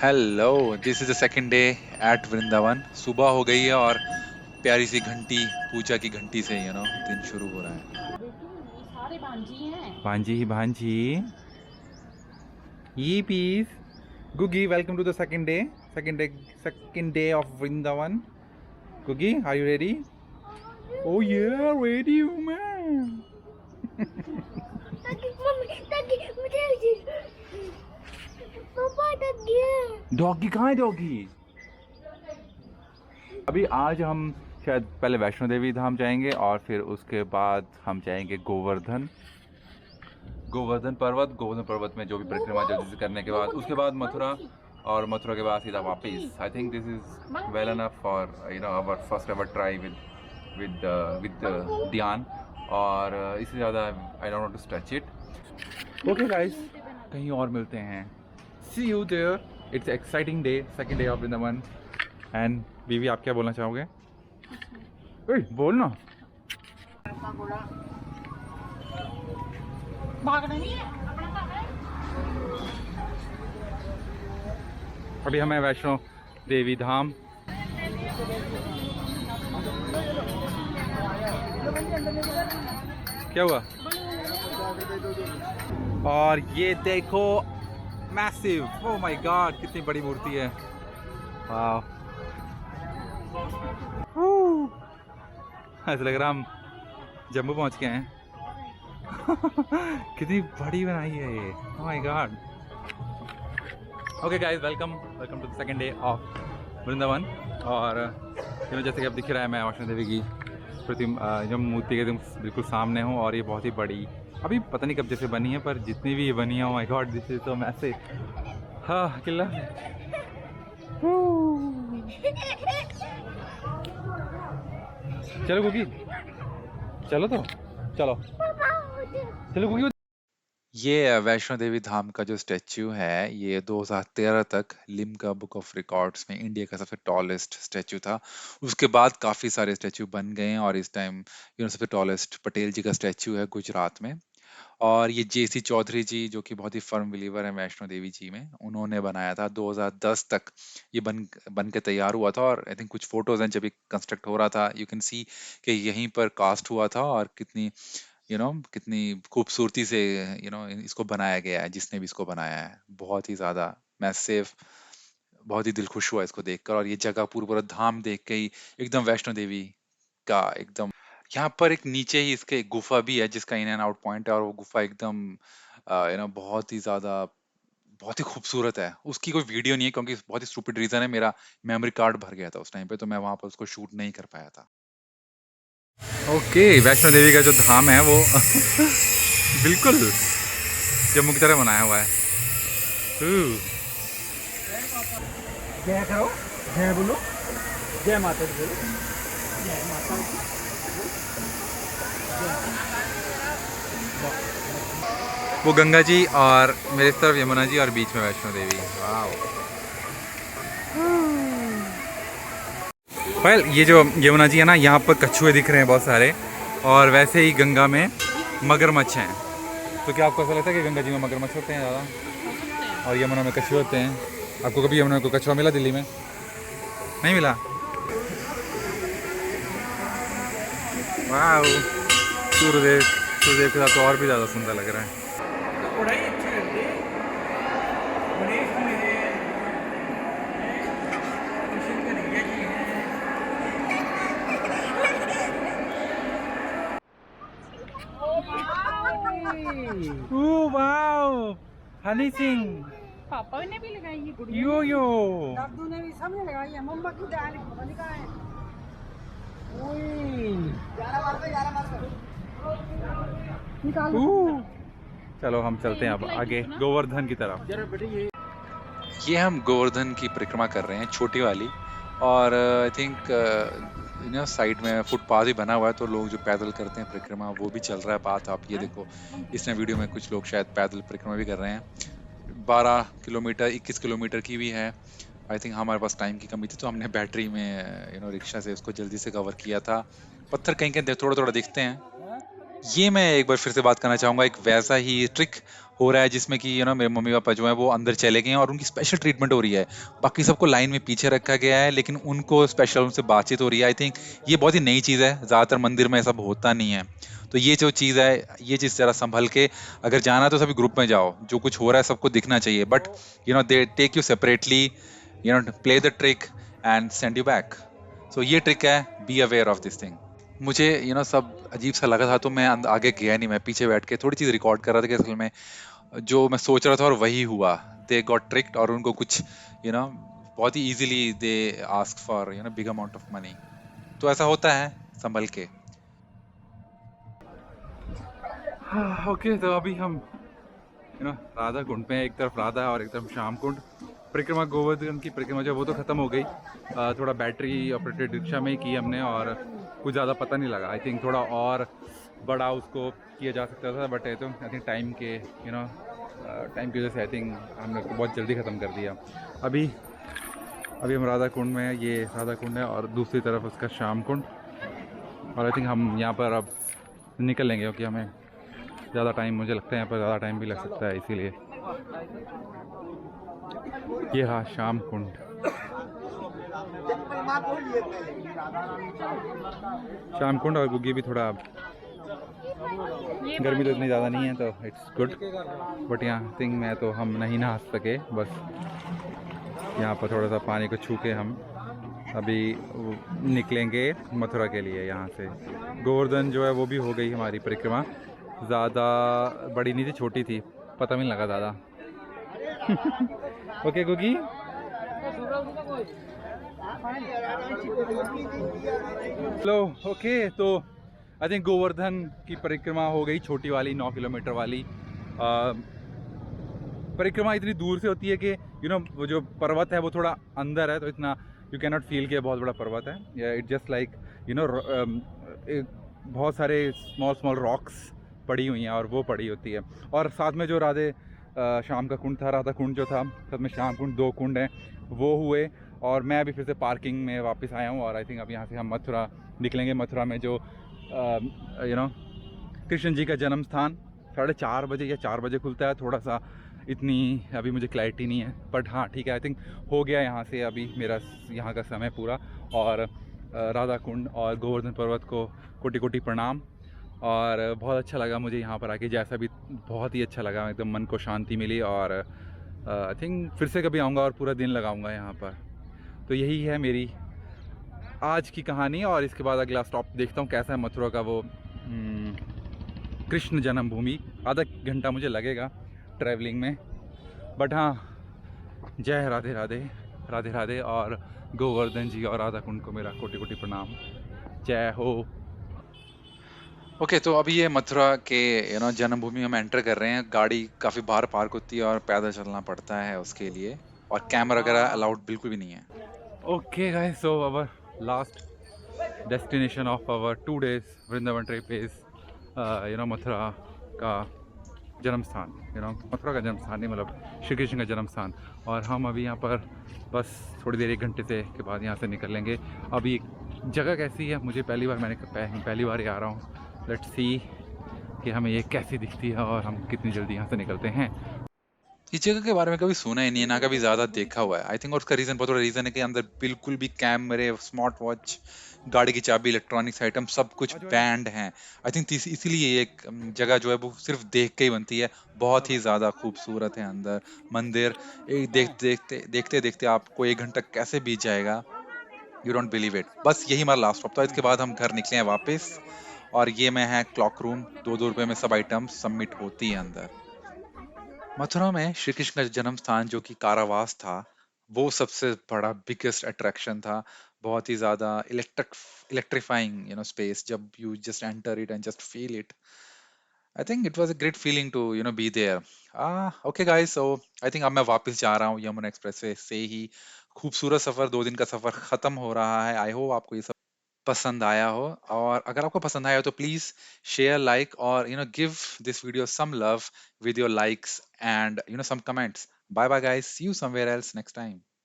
Hello, this is the second day at Vrindavan. सुबह हो गई है और प्यारी सी घंटी, पूजा की घंटी से दिन शुरू हो रहा है। बेटी ये सारे भांजी हैं। भांजी भांजी ये piece Gugi, welcome to the second day of Vrindavan. Gugi, are you ready? Oh yeah, ready man. Doggy कहाँ है डॉगी? अभी आज हम शायद पहले वैष्णो देवी धाम जाएंगे और फिर उसके बाद हम जाएंगे गोवर्धन पर्वत में जो भी परिक्रमा जल्दी करने के बाद उसके बाद मथुरा और मथुरा के बाद सीधा वापस। I think this is well enough for our first ever try with ध्यान और इससे ज़्यादा I don't want to stretch it. Okay guys, कहीं और मिलते हैं। See you there. It's exciting day, second day of Vrindavan. And बीवी, आप क्या बोलना चाहोगे? बोल ना। भागना नहीं है, अपना काम है। अभी हमें वैष्णो देवी धाम। क्या हुआ? और ये देखो मैसिव, ओह माय गॉड, कितनी बड़ी मूर्ति है। वाह, ऐसा लग रहा हम जम्मू पहुंच गए हैं। कितनी बड़ी बनाई है ये, oh my god. Okay guys, welcome to the second day of Vrindavan. और जैसे कि अब दिख रहा है, मैं वैष्णो देवी की जो मूर्ति के बिल्कुल सामने हूँ और ये बहुत ही बड़ी, अभी पता नहीं कब जैसे बनी है, पर जितनी भी ये बनी है, ओह माय गॉड, दिस इज तो मैसिव। हाँ किला। चलो गुगी, चलो तो चलो चलो गुगी। ये वैष्णो देवी धाम का जो स्टैच्यू है, ये 2013 तक लिम्का बुक ऑफ रिकॉर्ड्स में इंडिया का सबसे टॉलेस्ट स्टैच्यू था। उसके बाद काफी सारे स्टैच्यू बन गए हैं और इस टाइम सबसे टॉलेस्ट पटेल जी का स्टैच्यू है गुजरात में। और ये जेसी चौधरी जी, जो कि बहुत ही फर्म बिलीवर है वैष्णो देवी जी में, उन्होंने बनाया था 2010 तक। ये बन के तैयार हुआ था और आई थिंक कुछ फोटोज हैं जब ये कंस्ट्रक्ट हो रहा था, यू कैन सी कि यहीं पर कास्ट हुआ था और कितनी खूबसूरती से इसको बनाया गया है। जिसने भी इसको बनाया है, बहुत ही ज्यादा मैसिव, बहुत ही दिल खुश हुआ इसको देखकर। और ये जगह पूरा पूरा धाम देख के ही एकदम वैष्णो देवी का एकदम। यहाँ पर एक नीचे ही इसके एक गुफा भी है जिसका इन एंड आउट पॉइंट है, और वो गुफा एकदम बहुत ही ज्यादा, बहुत ही खूबसूरत है। उसकी कोई वीडियो नहीं है क्योंकि बहुत ही स्टूपिड रीजन है, मेरा मेमोरी कार्ड भर गया था उस टाइम पे, तो मैं वहां पर उसको शूट नहीं कर पाया था। ओके, वैष्णो देवी का जो धाम है वो बिल्कुल जम्मू की तरह बनाया हुआ है। जय करो, जय बोलो, जय माता दी बोलो, जय माता दी। वो गंगा जी और मेरे इस तरफ यमुना जी और बीच में वैष्णो देवी। वाह। वेल, ये जो यमुना जी है ना, यहाँ पर कछुए दिख रहे हैं बहुत सारे, और वैसे ही गंगा में मगरमच्छ हैं। तो क्या आपको ऐसा लगता है कि गंगा जी में मगरमच्छ होते हैं ज़्यादा और यमुना में कछुए होते हैं? आपको कभी यमुना में कोई कछुआ मिला दिल्ली में? नहीं मिला? वाह, सूर्यदेव के साथ तो और भी ज़्यादा सुंदर लग रहा है। बड़ाई अच्छी लगती है, गणेश जी हैं, कृष्ण कन्हैया जी हैं। ओह वाओ, हनी सिंह, पापा ने भी लगाई है गुड़िया। यो यो। दादू ने भी सबने लगाई है, मम्मा की दाल पता नहीं कहाँ है। निकालो। चलो हम चलते हैं अब आगे गोवर्धन की तरफ। जरा बेटे ये ये हम गोवर्धन की परिक्रमा कर रहे हैं, छोटी वाली। और आई थिंक साइड में फुटपाथ भी बना हुआ है, तो लोग जो पैदल करते हैं परिक्रमा, वो भी चल रहा है पाथ। आप ये देखो, इसने वीडियो में कुछ लोग शायद पैदल परिक्रमा भी कर रहे हैं। 12 किलोमीटर 21 किलोमीटर की भी है। आई थिंक हमारे पास टाइम की कमी थी, तो हमने बैटरी में रिक्शा से उसको जल्दी से कवर किया था। पत्थर कहीं कहीं थोड़ा थोड़ा दिखते हैं। ये मैं एक बार फिर से बात करना चाहूंगा, एक वैसा ही ट्रिक हो रहा है जिसमें कि मेरे मम्मी पापा जो है वो अंदर चले गए हैं और उनकी स्पेशल ट्रीटमेंट हो रही है। बाकी सबको लाइन में पीछे रखा गया है, लेकिन उनको स्पेशल उनसे बातचीत हो रही है। आई थिंक ये बहुत ही नई चीज़ है, ज़्यादातर मंदिर में ऐसा होता नहीं है। तो ये जो चीज़ है, ये चीज़ जरा संभल के अगर जाना है तो सभी ग्रुप में जाओ, जो कुछ हो रहा है सबको दिखना चाहिए, but they take you separately, play the trick and send you back. So ये ट्रिक है, be aware of this thing. मुझे सब अजीब सा लगा था, तो मैं आगे गया नहीं, मैं पीछे बैठ के थोड़ी चीज रिकॉर्ड कर रहा था कि असल में जो मैं सोच रहा था और वही हुआ। दे गॉट ट्रिक्ड और उनको कुछ यू नो बहुत ही easily they ask for big amount of money. तो ऐसा होता है, संभल के। ओके, तो अभी हम राधा कुंड पे हैं। एक तरफ राधा और एक तरफ श्याम कुंड। परिक्रमा, गोवर्धन की परिक्रमा जो है वो तो ख़त्म हो गई। थोड़ा बैटरी ऑपरेटेड रिक्शा में ही की हमने और कुछ ज़्यादा पता नहीं लगा। आई थिंक थोड़ा और बड़ा उसको किया जा सकता था, बट आई थिंक टाइम के टाइम की वजह से आई थिंक हमने उसको बहुत जल्दी ख़त्म कर दिया। अभी अभी हम राधा कुंड में हैं। ये राधा कुंड है और दूसरी तरफ उसका श्याम कुंड। और आई थिंक हम यहाँ पर अब निकल लेंगे, क्योंकि हमें ज़्यादा टाइम, मुझे लगता है यहाँ पर ज़्यादा टाइम भी लग सकता है, इसीलिए। ये हाँ श्याम कुंड। श्याम कुंड और गुग्गी भी थोड़ा, गर्मी तो इतनी ज़्यादा नहीं है तो इट्स गुड, बट यहाँ थिंक मैं तो हम नहीं नहा सके। बस यहाँ पर थोड़ा सा पानी को छू के हम अभी निकलेंगे मथुरा के लिए। यहाँ से गोवर्धन जो है वो भी हो गई हमारी परिक्रमा। ज़्यादा बड़ी नहीं थी, छोटी थी, पता भी नहीं लगा ज़्यादा। Okay गुगी, hello. ओके, तो आई थिंक गोवर्धन की परिक्रमा हो गई, छोटी वाली 9 किलोमीटर वाली। परिक्रमा इतनी दूर से होती है कि वो जो पर्वत है वो थोड़ा अंदर है, तो इतना यू कैन नॉट फील कि बहुत बड़ा पर्वत है। इट जस्ट लाइक बहुत सारे स्मॉल स्मॉल रॉक्स पड़ी हुई हैं और वो पड़ी होती है। और साथ में जो शाम का कुंड था, राधा कुंड जो था, साथ में श्याम कुंड, 2 कुंड हैं वो हुए। और मैं अभी फिर से पार्किंग में वापस आया हूँ और आई थिंक अब यहाँ से हम मथुरा निकलेंगे। मथुरा में जो कृष्ण जी का जन्म स्थान 4:30 बजे या 4 बजे खुलता है। थोड़ा सा इतनी अभी मुझे क्लैरिटी नहीं है, बट हाँ ठीक है, आई थिंक हो गया यहाँ से अभी मेरा यहाँ का समय पूरा। और राधा कुंड और गोवर्धन पर्वत को कोटि कोटि प्रणाम। और बहुत अच्छा लगा मुझे यहाँ पर आके, जैसा भी बहुत ही अच्छा लगा, एकदम मन को शांति मिली। और आई थिंक फिर से कभी आऊँगा और पूरा दिन लगाऊँगा यहाँ पर। तो यही है मेरी आज की कहानी। और इसके बाद अगला स्टॉप देखता हूँ कैसा है मथुरा का वो कृष्ण जन्मभूमि। आधा घंटा मुझे लगेगा ट्रैवलिंग में, बट हाँ, जय राधे राधे, राधे राधे। और गोवर्धन जी और राधा कुंड को मेरा कोटि कोटि प्रणाम। जय हो। ओके, तो अभी ये मथुरा के जन्मभूमि हम एंटर कर रहे हैं। गाड़ी काफी बाहर पार्क होती है और पैदल चलना पड़ता है उसके लिए, और कैमरा वगैरह अलाउड बिल्कुल भी नहीं है। Okay guys, so our last destination of our 2 days Vrindavan trip is Mathura का जन्म स्थान। मथुरा का जन्म स्थान नहीं, मतलब श्री कृष्ण का जन्म स्थान। और हम अभी यहाँ पर बस थोड़ी देर, 1 घंटे से के बाद यहाँ से निकल लेंगे। अभी जगह कैसी है, मुझे पहली बार ही आ रहा हूँ। लेट्स सी कि हमें ये कैसी दिखती है और हम कितनी जल्दी यहाँ से निकलते हैं। इस जगह के बारे में कभी सुना ही नहीं है, ना कभी ज्यादा देखा हुआ है। आई थिंक और उसका रीजन, बहुत बड़ा रीजन है कि अंदर बिल्कुल भी कैमरे, स्मार्ट वॉच, गाड़ी की चाबी, इलेक्ट्रॉनिक्स आइटम सब कुछ बैंड हैं। आई थिंक इसीलिए ये एक जगह जो है वो सिर्फ देख के ही बनती है। बहुत ही ज्यादा खूबसूरत है अंदर मंदिर। एक देखते देखते आपको 1 घंटा कैसे बीत जाएगा, यू डोंट बिलीव इट। बस यही हमारा लास्ट स्टॉप था। इसके बाद हम घर निकले हैं वापस। और ये मैं है क्लॉक रूम, 2-2 रुपए में सब आइटम सबमिट होती है अंदर। मथुरा में श्री कृष्ण का जन्म स्थान जो कि कारावास था, वो सबसे बड़ा बिगेस्ट अट्रैक्शन था। बहुत ही ज्यादा इलेक्ट्रिफाइंग स्पेस। जब you just enter it and just feel it, I think it was a great feeling to be there. Okay guys, so I think अब मैं वापस जा रहा हूँ यमुना एक्सप्रेसवे से ही। खूबसूरत सफर, 2 दिन का सफर खत्म हो रहा है। आई होप आपको ये सब पसंद आया हो। और अगर आपको पसंद आया हो तो प्लीज शेयर, लाइक, और give this video some love with your likes and some comments. Bye bye guys, see you somewhere else next time.